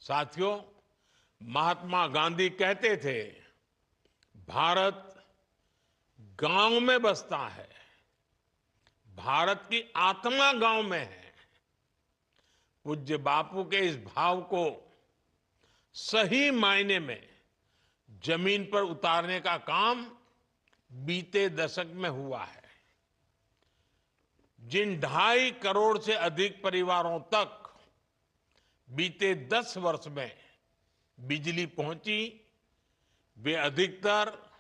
साथियों, महात्मा गांधी कहते थे, भारत गांव में बसता है। भारत की आत्मा गांव में है। पूज्य बापू के इस भाव को सही मायने में जमीन पर उतारने का काम बीते दशक में हुआ है। जिन 2.5 करोड़ से अधिक परिवारों तक बीते 10 वर्ष में बिजली पहुंची, वे अधिकतर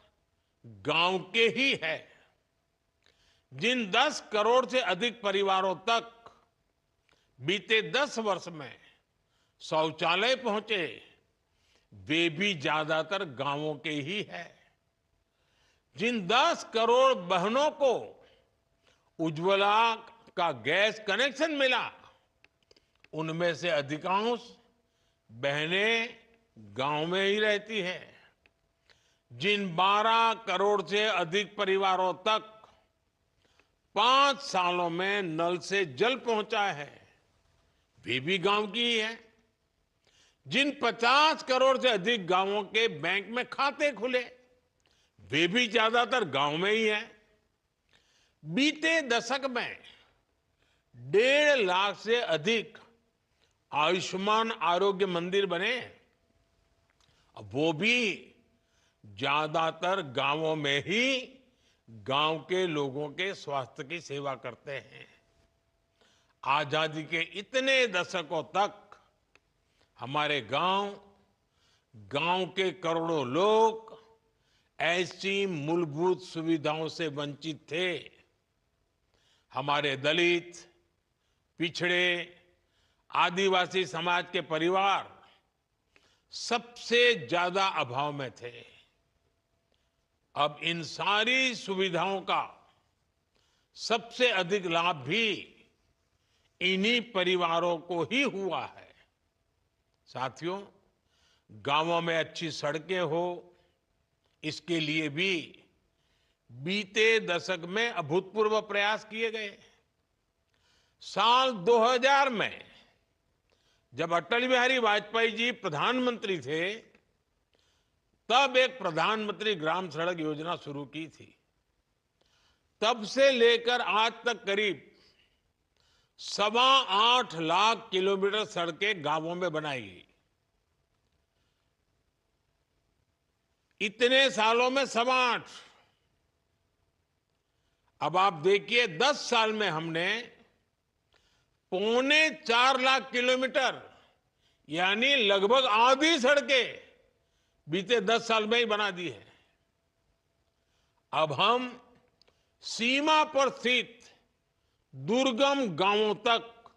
गांव के ही है। जिन 10 करोड़ से अधिक परिवारों तक बीते 10 वर्ष में शौचालय पहुंचे, वे भी ज्यादातर गांवों के ही है। जिन 10 करोड़ बहनों को उज्ज्वला का गैस कनेक्शन मिला, उनमें से अधिकांश बहनें गांव में ही रहती हैं। जिन 12 करोड़ से अधिक परिवारों तक 5 सालों में नल से जल पहुंचा है, वे भी गांव की ही है। जिन 50 करोड़ से अधिक गांवों के बैंक में खाते खुले, वे भी ज्यादातर गांव में ही है। बीते दशक में 1.5 लाख से अधिक आयुष्मान आरोग्य मंदिर बने, अब वो भी ज्यादातर गांवों में ही गांव के लोगों के स्वास्थ्य की सेवा करते हैं। आजादी के इतने दशकों तक हमारे गांव के करोड़ों लोग ऐसी मूलभूत सुविधाओं से वंचित थे। हमारे दलित, पिछड़े, आदिवासी समाज के परिवार सबसे ज्यादा अभाव में थे। अब इन सारी सुविधाओं का सबसे अधिक लाभ भी इन्हीं परिवारों को ही हुआ है। साथियों, गांवों में अच्छी सड़कें हो, इसके लिए भी बीते दशक में अभूतपूर्व प्रयास किए गए। साल 2000 में जब अटल बिहारी वाजपेयी जी प्रधानमंत्री थे, तब एक प्रधानमंत्री ग्राम सड़क योजना शुरू की थी। तब से लेकर आज तक करीब 8.25 लाख किलोमीटर सड़कें गांवों में बनाई गई। इतने सालों में 8.25। अब आप देखिए, 10 साल में हमने 4.25 लाख किलोमीटर, यानी लगभग आधी सड़कें बीते 10 साल में ही बना दी है। अब हम सीमा पर स्थित दुर्गम गांवों तक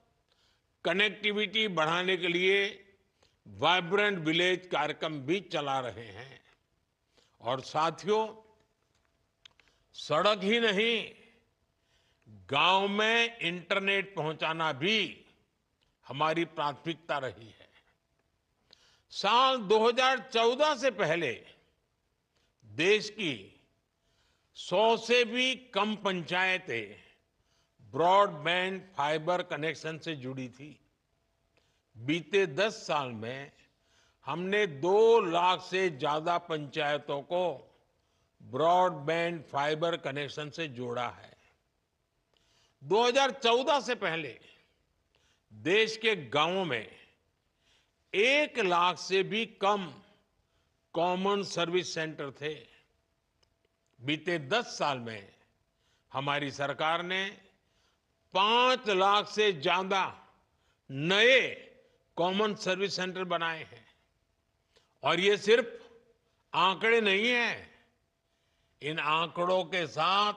कनेक्टिविटी बढ़ाने के लिए वाइब्रेंट विलेज कार्यक्रम भी चला रहे हैं। और साथियों, सड़क ही नहीं, गांव में इंटरनेट पहुंचाना भी हमारी प्राथमिकता रही है। साल 2014 से पहले देश की 100 से भी कम पंचायतें ब्रॉडबैंड फाइबर कनेक्शन से जुड़ी थी। बीते 10 साल में हमने 2 लाख से ज्यादा पंचायतों को ब्रॉडबैंड फाइबर कनेक्शन से जोड़ा है। 2014 से पहले देश के गांवों में 1 लाख से भी कम कॉमन सर्विस सेंटर थे। बीते 10 साल में हमारी सरकार ने 5 लाख से ज्यादा नए कॉमन सर्विस सेंटर बनाए हैं। और ये सिर्फ आंकड़े नहीं हैं, इन आंकड़ों के साथ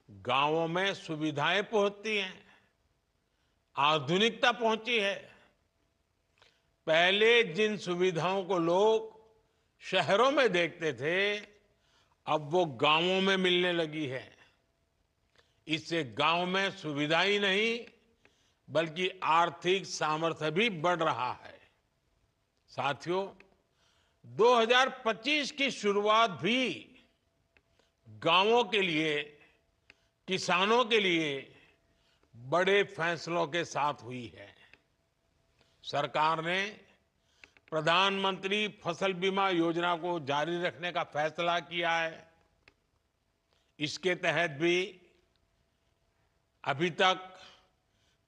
गांवों में सुविधाएं पहुंचती हैं, आधुनिकता पहुंची है। पहले जिन सुविधाओं को लोग शहरों में देखते थे, अब वो गांवों में मिलने लगी है। इससे गांव में सुविधा ही नहीं, बल्कि आर्थिक सामर्थ्य भी बढ़ रहा है। साथियों, 2025 की शुरुआत भी गांवों के लिए, किसानों के लिए बड़े फैसलों के साथ हुई है। सरकार ने प्रधानमंत्री फसल बीमा योजना को जारी रखने का फैसला किया है। इसके तहत भी अभी तक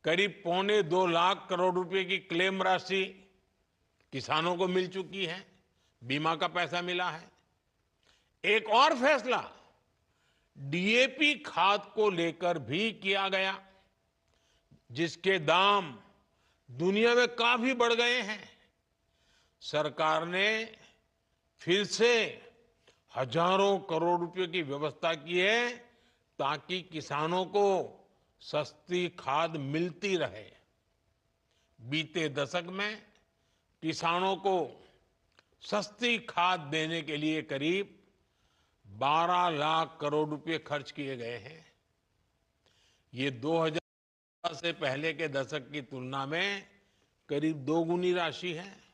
करीब 1.25 लाख करोड़ रुपए की क्लेम राशि किसानों को मिल चुकी है, बीमा का पैसा मिला है। एक और फैसला डीएपी खाद को लेकर भी किया गया, जिसके दाम दुनिया में काफी बढ़ गए हैं। सरकार ने फिर से हजारों करोड़ रुपए की व्यवस्था की है ताकि किसानों को सस्ती खाद मिलती रहे। बीते दशक में किसानों को सस्ती खाद देने के लिए करीब 12 लाख करोड़ रुपए खर्च किए गए हैं। ये 2000 से पहले के दशक की तुलना में करीब 2 गुनी राशि है।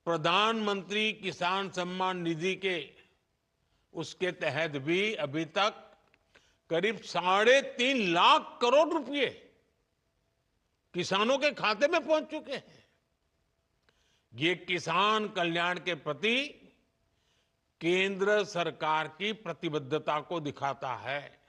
प्रधानमंत्री किसान सम्मान निधि के उसके तहत भी अभी तक करीब 3.5 लाख करोड़ रुपए किसानों के खाते में पहुंच चुके हैं। ये किसान कल्याण के प्रति केंद्र सरकार की प्रतिबद्धता को दिखाता है।